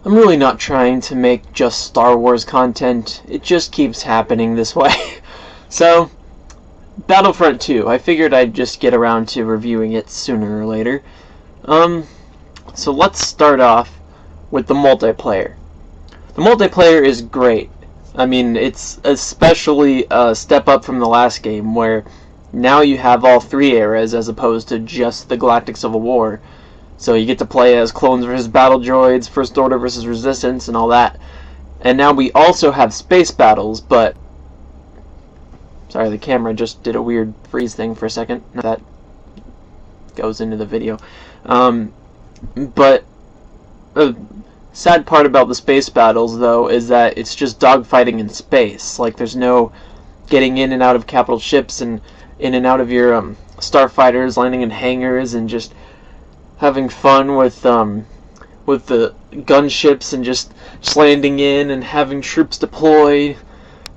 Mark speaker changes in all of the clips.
Speaker 1: I'm really not trying to make just Star Wars content. It just keeps happening this way. So, Battlefront 2. I figured I'd just get around to reviewing it sooner or later. So let's start off with the multiplayer. The multiplayer is great. I mean, it's especially a step up from the last game, where now you have all three eras as opposed to just the Galactic Civil War. So you get to play as clones versus battle droids, First Order versus Resistance, and all that. And now we also have space battles, but... Sorry, the camera just did a weird freeze thing for a second. That goes into the video. But the sad part about the space battles, though, is that it's just dogfighting in space. Like, there's no getting in and out of capital ships and in and out of your starfighters, landing in hangars, and just having fun with the gunships and just landing in and having troops deployed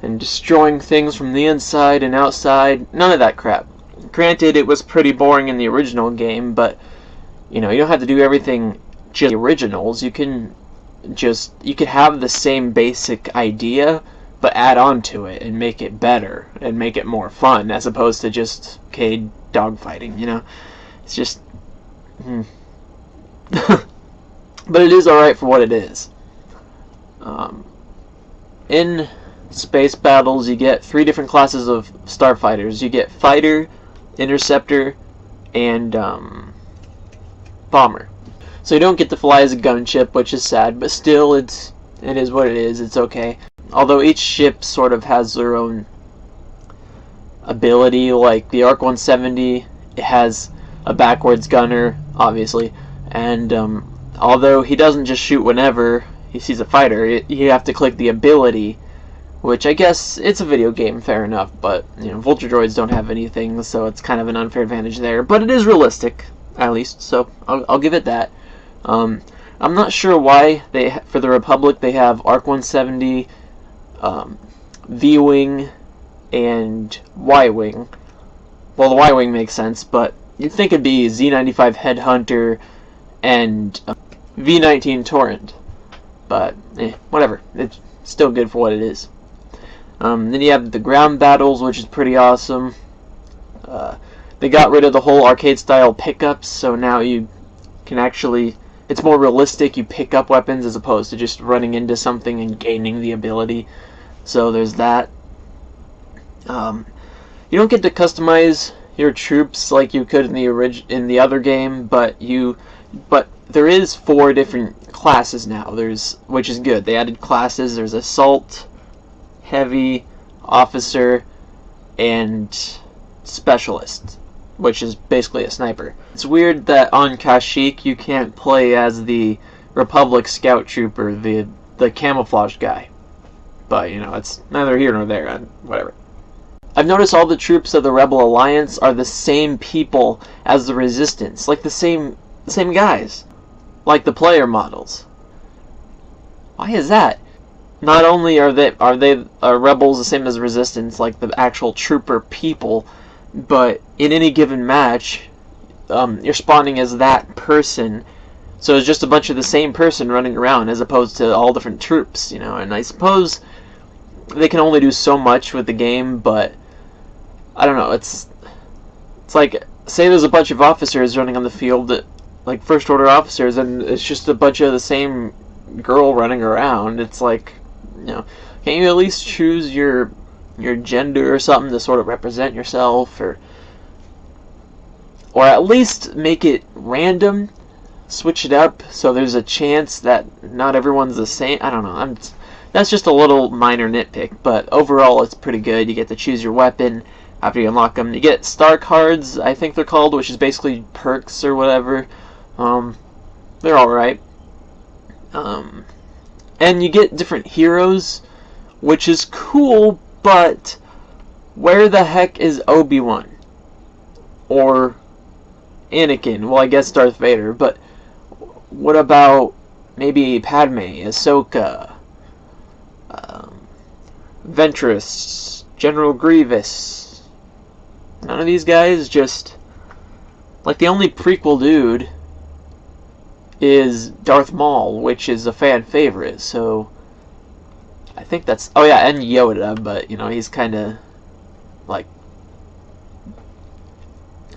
Speaker 1: and destroying things from the inside and outside. None of that crap. Granted, it was pretty boring in the original game, but you know, you don't have to do everything just the originals. You can have the same basic idea, but add on to it and make it better and make it more fun, as opposed to just dogfighting. You know, it's just. But it is alright for what it is. In space battles, you get 3 different classes of starfighters. You get fighter, interceptor, and bomber. So you don't get to fly as a gunship, which is sad, but still, it is what it is. It's okay. Although each ship sort of has their own ability, like the Arc 170, it has a backwards gunner, obviously, and although he doesn't just shoot whenever he sees a fighter, you have to click the ability, which I guess it's a video game, fair enough, but you know, Vulture droids don't have anything, so it's kind of an unfair advantage there, but it is realistic, at least, so I'll give it that. I'm not sure why for the Republic they have Arc 170, V-Wing, and Y-Wing. Well, the Y-Wing makes sense, but you'd think it'd be Z95 Headhunter and V19 Torrent. But, whatever. It's still good for what it is. Then you have the ground battles, which is pretty awesome. They got rid of the whole arcade-style pickups, so now you can actually... It's more realistic. You pick up weapons as opposed to just running into something and gaining the ability. So there's that. You don't get to customize your troops like you could in the other game, but there is 4 different classes now. Which is good. They added classes. There's assault, heavy, officer, and specialist, which is basically a sniper. It's weird that on Kashyyyk you can't play as the Republic Scout Trooper, the camouflage guy. But, you know, it's neither here nor there, and whatever. I've noticed all the troops of the Rebel Alliance are the same people as the Resistance, like the same guys, like the player models. Why is that? Not only are they rebels the same as Resistance, like the actual trooper people, but in any given match, you're spawning as that person, so it's just a bunch of the same person running around as opposed to all different troops, you know. And I suppose they can only do so much with the game, but I don't know. It's like, say there's a bunch of officers running on the field, like First Order officers, and it's just a bunch of the same girl running around. It's like, you know, can't you at least choose your gender or something to sort of represent yourself, or at least make it random, switch it up so there's a chance that not everyone's the same. I don't know. That's just a little minor nitpick, but overall it's pretty good. You get to choose your weapon after you unlock them. You get star cards, I think they're called, which is basically perks or whatever. They're alright. And you get different heroes, which is cool, but where the heck is Obi-Wan? Or Anakin? Well, I guess Darth Vader, but what about maybe Padme, Ahsoka, Ventress, General Grievous? None of these guys. Just like the only prequel dude is Darth Maul, which is a fan favorite. So I think that's, oh yeah, and Yoda, but you know, he's kind of like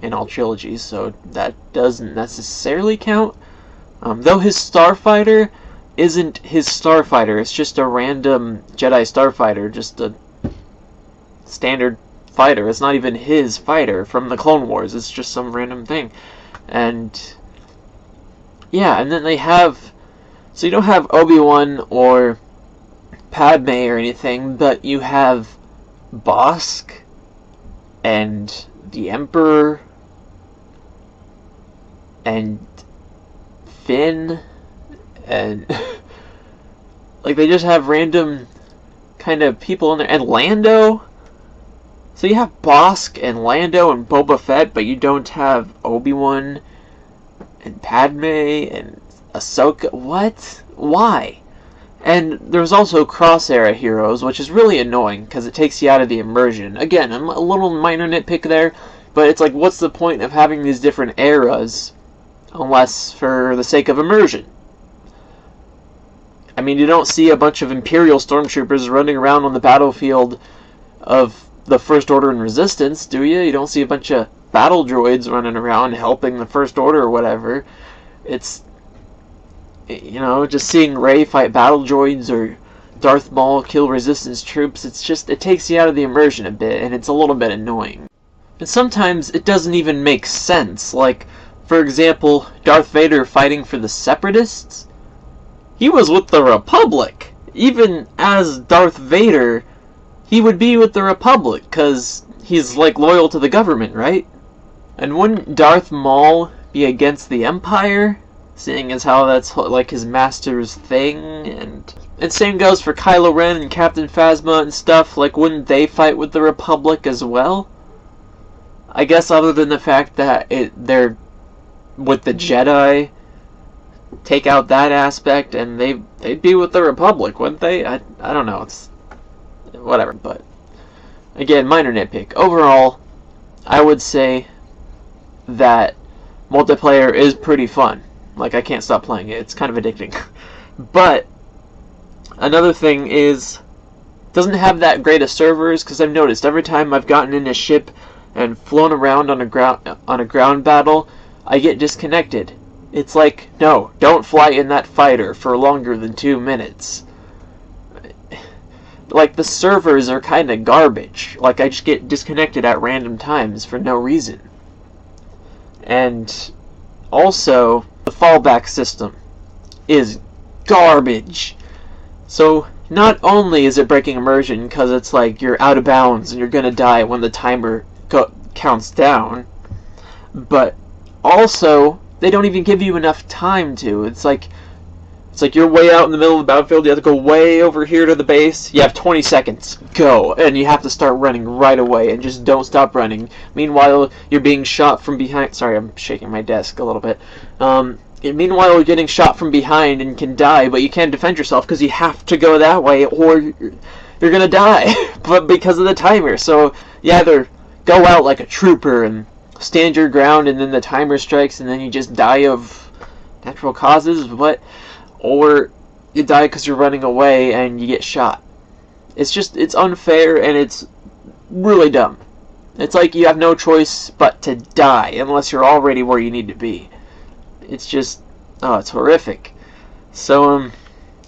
Speaker 1: in all trilogies, so that doesn't necessarily count. Though his starfighter isn't his starfighter, it's just a random Jedi starfighter, just a standard fighter. It's not even his fighter from the Clone Wars, it's just some random thing. And yeah, and then they have, so you don't have Obi-Wan or Padme or anything, but you have Bosk and the Emperor and Finn, and like they just have random kind of people in there, and Lando. So you have Bosk and Lando and Boba Fett, but you don't have Obi-Wan and Padme and Ahsoka. What? Why? And there's also cross-era heroes, which is really annoying because it takes you out of the immersion. Again, a little minor nitpick there, but it's like, what's the point of having these different eras unless for the sake of immersion? I mean, you don't see a bunch of Imperial stormtroopers running around on the battlefield of the First Order and Resistance, do you? You don't see a bunch of battle droids running around helping the First Order or whatever. It's, you know, just seeing Rey fight battle droids or Darth Maul kill Resistance troops, it's just, it takes you out of the immersion a bit, and it's a little bit annoying. And sometimes it doesn't even make sense. Like, for example, Darth Vader fighting for the Separatists? He was with the Republic! Even as Darth Vader, he would be with the Republic, because he's, like, loyal to the government, right? And wouldn't Darth Maul be against the Empire? Seeing as how that's, like, his master's thing, and same goes for Kylo Ren and Captain Phasma and stuff. Like, wouldn't they fight with the Republic as well? I guess other than the fact that they're with the Jedi, take out that aspect, and they'd be with the Republic, wouldn't they? I don't know, it's whatever, but again, minor nitpick. Overall, I would say that multiplayer is pretty fun. Like, I can't stop playing it. It's kind of addicting. But another thing is, it doesn't have that great of servers, because I've noticed every time I've gotten in a ship and flown around on a ground battle, I get disconnected. It's like, no, don't fly in that fighter for longer than 2 minutes. Like, the servers are kind of garbage. Like, I just get disconnected at random times for no reason. And also, the fallback system is garbage. So, not only is it breaking immersion because it's like you're out of bounds and you're gonna die when the timer counts down, but also, they don't even give you enough time to. It's like you're way out in the middle of the battlefield, you have to go way over here to the base, you have 20 seconds, go, and you have to start running right away, and just don't stop running. Meanwhile, you're being shot from behind. Sorry, I'm shaking my desk a little bit. Meanwhile, you're getting shot from behind and can die, but you can't defend yourself because you have to go that way, or you're gonna die, but because of the timer. So, you either go out like a trooper and stand your ground, and then the timer strikes, and then you just die of natural causes, or you die because you're running away and you get shot. It's unfair, and it's really dumb. It's like you have no choice but to die unless you're already where you need to be. It's just, oh, it's horrific. So,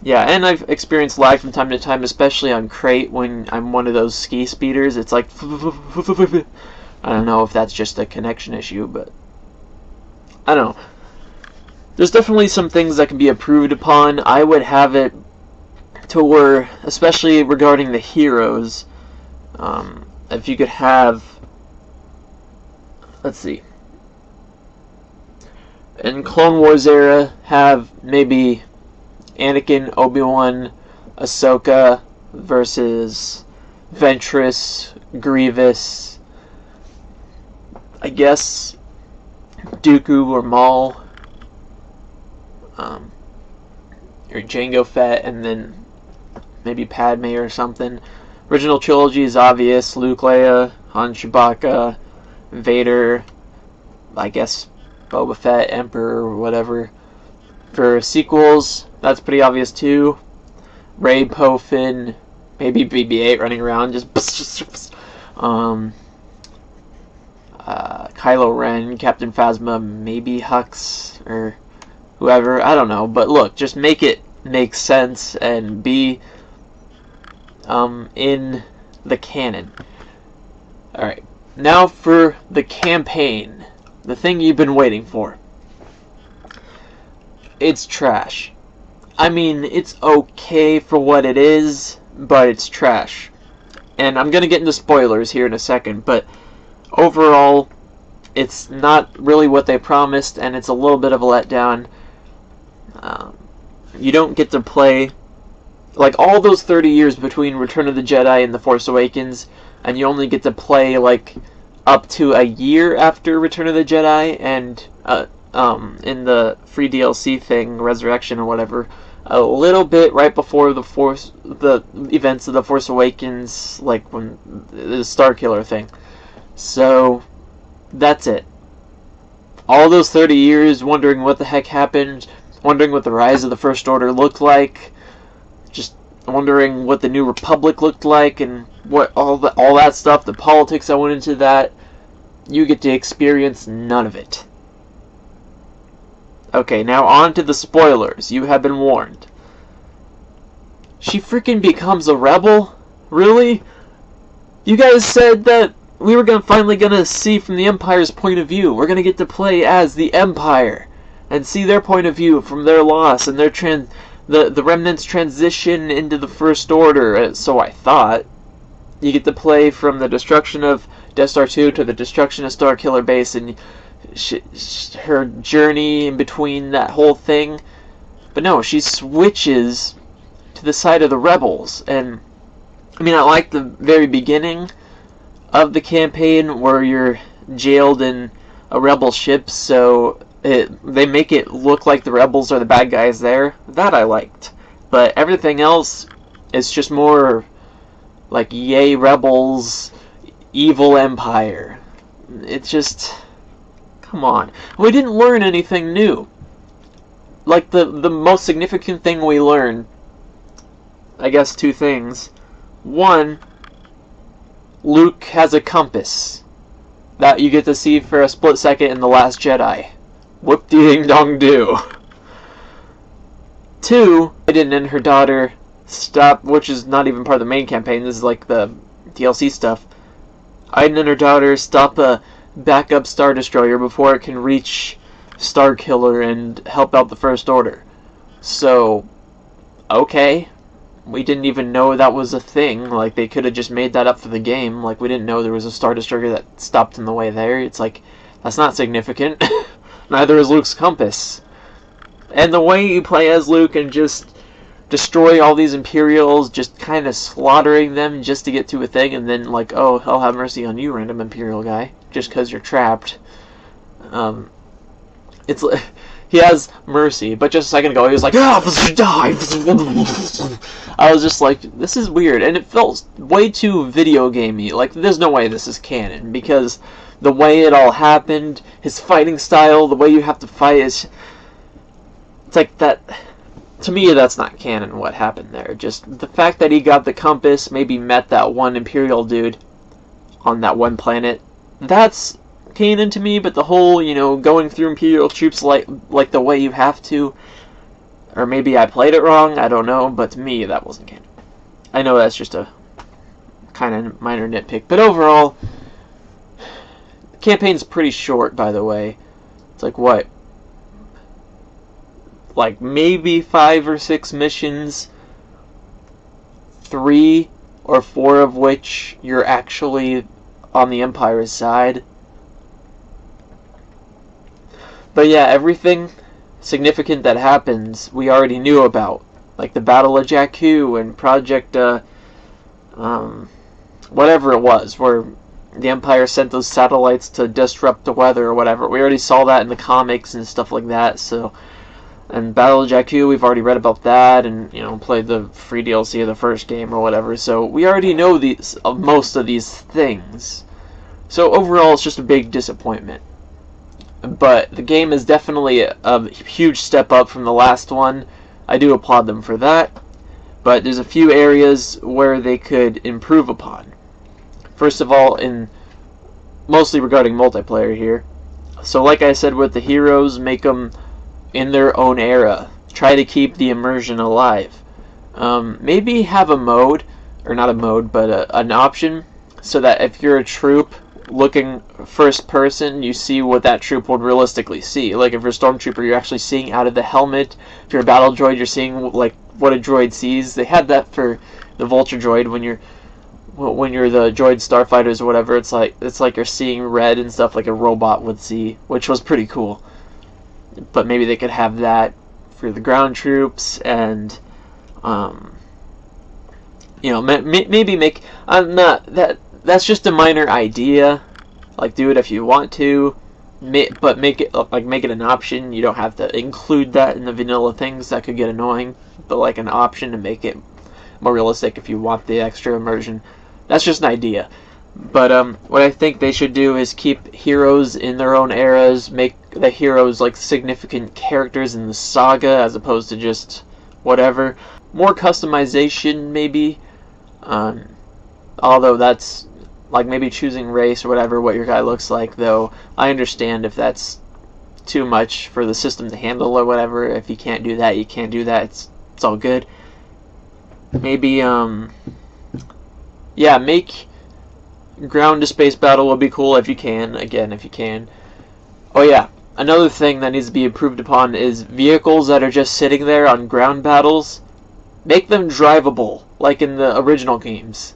Speaker 1: yeah, and I've experienced lag from time to time, especially on Crate when I'm one of those ski speeders. It's like, I don't know if that's just a connection issue, but I don't know. There's definitely some things that can be improved upon. I would have it to where, especially regarding the heroes, if you could have, let's see, in Clone Wars era, have maybe Anakin, Obi-Wan, Ahsoka versus Ventress, Grievous, I guess Dooku or Maul, or Jango Fett, and then maybe Padme or something. Original trilogy is obvious: Luke, Leia, Han, Chewbacca, Vader, I guess Boba Fett, Emperor, or whatever. For sequels, that's pretty obvious too. Rey, Poe, Finn, maybe BB-8 running around just Kylo Ren, Captain Phasma, maybe Hux or whoever, I don't know. But look, just make it make sense and be in the canon. Alright, now for the campaign. The thing you've been waiting for. It's trash. I mean, it's okay for what it is, but it's trash. And I'm gonna get into spoilers here in a second, but overall, it's not really what they promised, and it's a little bit of a letdown. You don't get to play, like, all those 30 years between Return of the Jedi and The Force Awakens, and you only get to play, like, up to a year after Return of the Jedi, and in the free DLC thing, Resurrection or whatever, a little bit right before the events of The Force Awakens, like when the Starkiller thing. So that's it. All those 30 years wondering what the heck happened, wondering what the rise of the First Order looked like, just wondering what the New Republic looked like, and what all that stuff, the politics that went into that. You get to experience none of it. Okay, now on to the spoilers. You have been warned. She freaking becomes a rebel? Really? You guys said that we were finally gonna see from the Empire's point of view. We're gonna get to play as the Empire and see their point of view from their loss and their the remnants' transition into the First Order. So I thought. You get to play from the destruction of Death Star 2 to the destruction of Starkiller Base, and her journey in between that whole thing. But no, she switches to the side of the rebels. And I mean, I like the very beginning of the campaign where you're jailed in a rebel ship, so they make it look like the rebels are the bad guys there. That I liked. But everything else is just more like, yay rebels, evil Empire. It's just, come on. We didn't learn anything new. Like, the most significant thing we learned, I guess two things. One, Luke has a compass that you get to see for a split second in The Last Jedi. Whoop-de-ding-dong-do. Two, Iden and her daughter stop, which is not even part of the main campaign, this is like the DLC stuff. Iden and her daughter stop a backup Star Destroyer before it can reach Starkiller and help out the First Order. So, okay. We didn't even know that was a thing. Like, they could have just made that up for the game. Like, we didn't know there was a Star Destroyer that stopped in the way there. It's like, that's not significant. Neither is Luke's compass. And the way you play as Luke and just destroy all these Imperials, just kind of slaughtering them just to get to a thing, and then like, oh, I'll have mercy on you, random Imperial guy, just because you're trapped. It's like, he has mercy, but just a second ago he was like, ah, die. I was just like, this is weird, and it felt way too video gamey. Like, there's no way this is canon, because the way it all happened, his fighting style, the way you have to fight is, it's like that. To me, that's not canon, what happened there. Just the fact that he got the compass, maybe met that one Imperial dude on that one planet, that's canon to me, but the whole, you know, going through Imperial troops like the way you have to, or maybe I played it wrong, I don't know, but to me, that wasn't canon. I know that's just a kind of minor nitpick, but overall, the campaign's pretty short, by the way. It's like, what? Like maybe 5 or 6 missions, 3 or 4 of which you're actually on the Empire's side. But yeah, everything significant that happens we already knew about, like the Battle of Jakku and Project whatever it was, where the Empire sent those satellites to disrupt the weather or whatever. We already saw that in the comics and stuff like that. So, and Battle of Jakku, we've already read about that, and you know, played the free DLC of the first game or whatever. So we already know most of these things. So overall, it's just a big disappointment. but the game is definitely a huge step up from the last one. I do applaud them for that, but there's a few areas where they could improve upon. First of all, mostly regarding multiplayer here. So like I said with the heroes, make them in their own era. Try to keep the immersion alive. Maybe have a mode, or not a mode, but an option, so that if you're a troop looking first person, you see what that troop would realistically see. Like if you're a stormtrooper, you're actually seeing out of the helmet. If you're a battle droid, you're seeing like what a droid sees. They had that for the vulture droid when you're the droid starfighters or whatever. It's like you're seeing red and stuff like a robot would see, which was pretty cool. But maybe they could have that for the ground troops, and maybe make that's just a minor idea. Like, do it if you want to, but make it an option. You don't have to include that in the vanilla things. That could get annoying, but like an option to make it more realistic if you want the extra immersion. That's just an idea. But what I think they should do is keep heroes in their own eras, make the heroes like significant characters in the saga as opposed to just whatever. More customization maybe, although that's like maybe choosing race or whatever, what your guy looks like, though I understand if that's too much for the system to handle or whatever. If you can't do that, you can't do that. It's all good. Maybe make ground to space battle would be cool if you can. Again, if you can. Oh yeah, another thing that needs to be improved upon is vehicles that are just sitting there on ground battles. Make them drivable, like in the original games.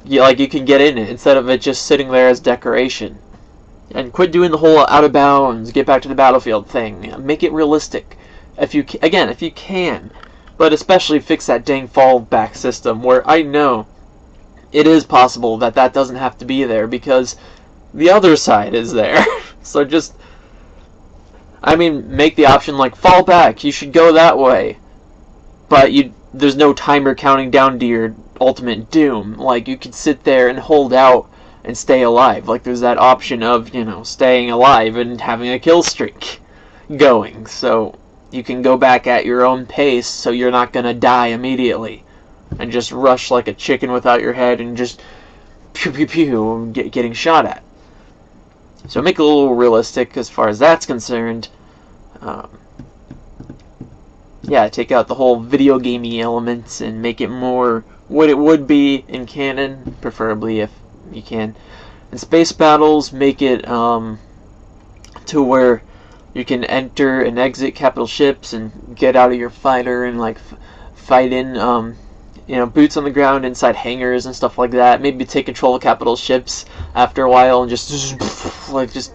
Speaker 1: Yeah, like you can get in it instead of it just sitting there as decoration. And quit doing the whole out of bounds, get back to the battlefield thing. Make it realistic, if you can. But especially fix that dang fallback system, where I know it is possible that doesn't have to be there because the other side is there. So just, make the option like fall back. You should go that way, but there's no timer counting down to your ultimate doom. Like you could sit there and hold out and stay alive. Like there's that option of staying alive and having a kill streak going, so you can go back at your own pace, so you're not gonna die immediately and just rush like a chicken without your head and just pew pew pew getting shot at. So make it a little realistic as far as that's concerned. Take out the whole video gamey elements and make it more what it would be in canon, preferably if you can. In space battles, make it to where you can enter and exit capital ships and get out of your fighter and like fight in boots on the ground inside hangars and stuff like that. Maybe take control of capital ships after a while and just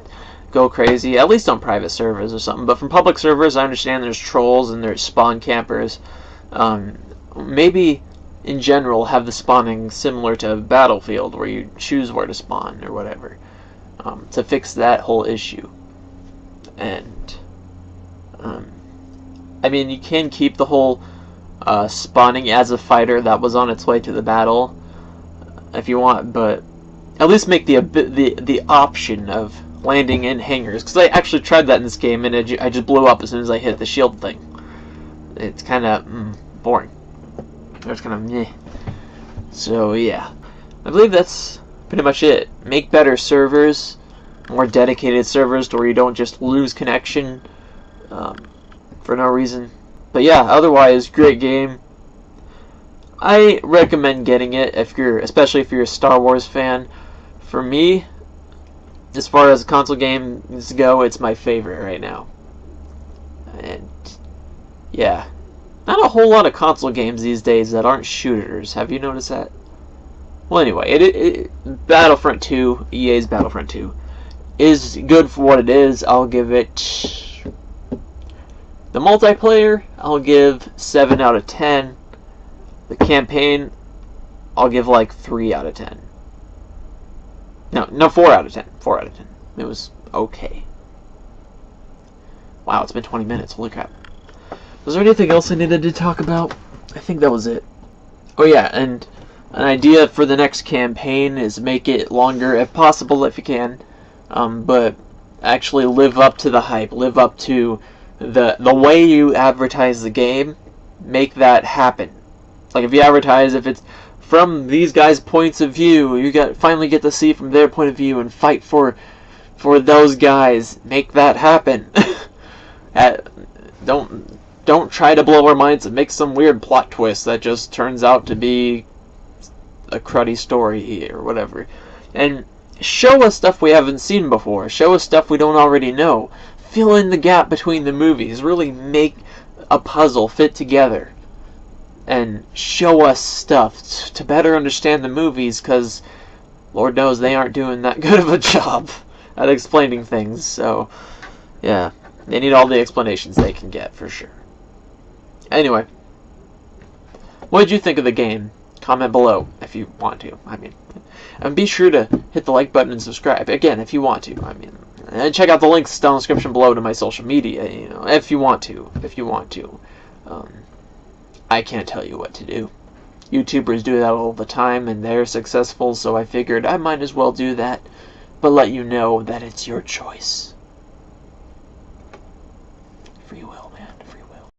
Speaker 1: go crazy. At least on private servers or something. But from public servers, I understand there's trolls and there's spawn campers. Maybe in general have the spawning similar to Battlefield, where you choose where to spawn or whatever, to fix that whole issue. And you can keep the whole spawning as a fighter that was on its way to the battle if you want, but at least make the option of landing in hangars, because I actually tried that in this game and I just blew up as soon as I hit the shield thing. It's kind of boring. It's kind of meh. So yeah, I believe that's pretty much it. Make better servers, more dedicated servers to where you don't just lose connection for no reason. But yeah, otherwise, great game. I recommend getting it especially if you're a Star Wars fan. For me, as far as console games go, it's my favorite right now. And yeah, not a whole lot of console games these days that aren't shooters. Have you noticed that? Well, anyway, Battlefront 2, EA's Battlefront 2, is good for what it is. I'll give it... The multiplayer, I'll give 7 out of 10. The campaign, I'll give like 3 out of 10. No, 4 out of 10. 4 out of 10. It was okay. Wow, it's been 20 minutes. Holy crap. Was there anything else I needed to talk about? I think that was it. Oh yeah, and an idea for the next campaign is make it longer if possible, if you can. But actually live up to the hype, live up to the way you advertise the game. Make that happen. Like if you advertise, if it's from these guys' points of view, you finally get to see from their point of view and fight for those guys. Make that happen. Don't try to blow our minds and make some weird plot twist that just turns out to be a cruddy story or whatever. And show us stuff we haven't seen before. Show us stuff we don't already know. Fill in the gap between the movies. Really make a puzzle fit together. And show us stuff to better understand the movies, because Lord knows they aren't doing that good of a job at explaining things. So, yeah, they need all the explanations they can get, for sure. Anyway, what did you think of the game? Comment below if you want to. I mean, and be sure to hit the like button and subscribe, again, if you want to. I mean, and check out the links down in the description below to my social media, you know, if you want to. I can't tell you what to do. YouTubers do that all the time, and they're successful, so I figured I might as well do that, but let you know that it's your choice.